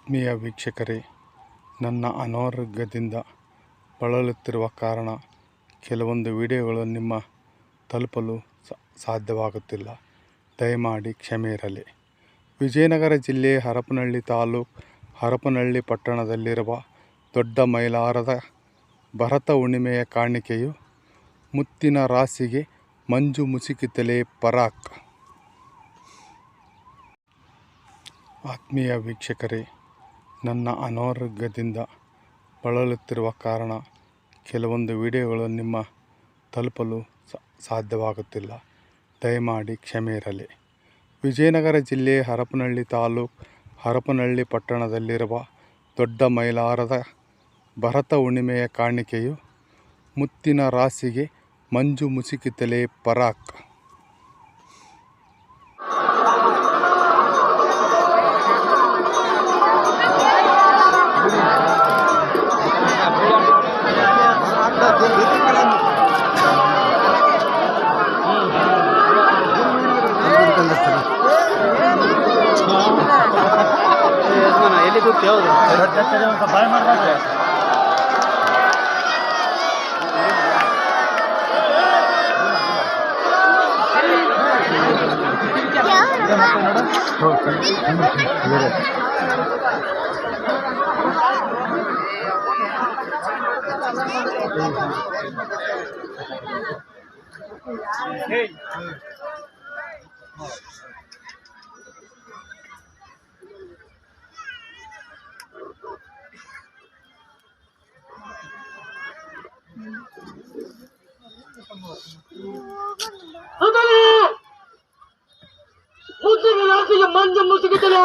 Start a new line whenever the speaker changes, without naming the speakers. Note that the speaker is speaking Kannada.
ಆತ್ಮೀಯ ವೀಕ್ಷಕರೇ, ನನ್ನ ಅನಾರೋಗ್ಯದಿಂದ ಬಳಲುತ್ತಿರುವ ಕಾರಣ ಕೆಲವೊಂದು ವಿಡಿಯೋಗಳು ನಿಮ್ಮ ತಲುಪಲು ಸಾಧ್ಯವಾಗುತ್ತಿಲ್ಲ. ದಯಮಾಡಿ ಕ್ಷಮೆ ಇರಲಿ. ವಿಜಯನಗರ ಜಿಲ್ಲೆ ಹರಪನಹಳ್ಳಿ ತಾಲೂಕು ಹರಪನಹಳ್ಳಿ ಪಟ್ಟಣದಲ್ಲಿರುವ ದೊಡ್ಡ ಮೈಲಾರದ ಭರತ ಹುಣ್ಣಿಮೆಯ ಕಾಣಿಕೆಯು ಮುತ್ತಿನ ರಾಶಿಗೆ ಮಂಜು ಮುಸುಕಿತಲೇ ಪರಾಕ್. ಆತ್ಮೀಯ ವೀಕ್ಷಕರೇ, ನನ್ನ ಅನಾರೋಗ್ಯದಿಂದ ಬಳಲುತ್ತಿರುವ ಕಾರಣ ಕೆಲವೊಂದು ವಿಡಿಯೋಗಳು ನಿಮ್ಮ ತಲುಪಲು ಸಾಧ್ಯವಾಗುತ್ತಿಲ್ಲ. ದಯಮಾಡಿ ಕ್ಷಮೆ ಇರಲಿ. ವಿಜಯನಗರ ಜಿಲ್ಲೆ ಹರಪನಹಳ್ಳಿ ತಾಲೂಕು ಹರಪನಹಳ್ಳಿ ಪಟ್ಟಣದಲ್ಲಿರುವ ದೊಡ್ಡ ಮೈಲಾರದ ಭರತ ಹುಣ್ಣಿಮೆಯ ಕಾಣಿಕೆಯು ಮುತ್ತಿನ ರಾಶಿಗೆ ಮಂಜು ಮುಸುಕಿತಲೇ ಪರಾಕ್.
ಎಲ್ಲಿ ಕೂತು ಯಾವುದು ಬಾಯ್ ಮಾಡ್ತಾರೆ. ಮುತ್ತಿನ ರಾಶಿಗೆ ಮಂಜು ಮುಸುಕಿತಲೇ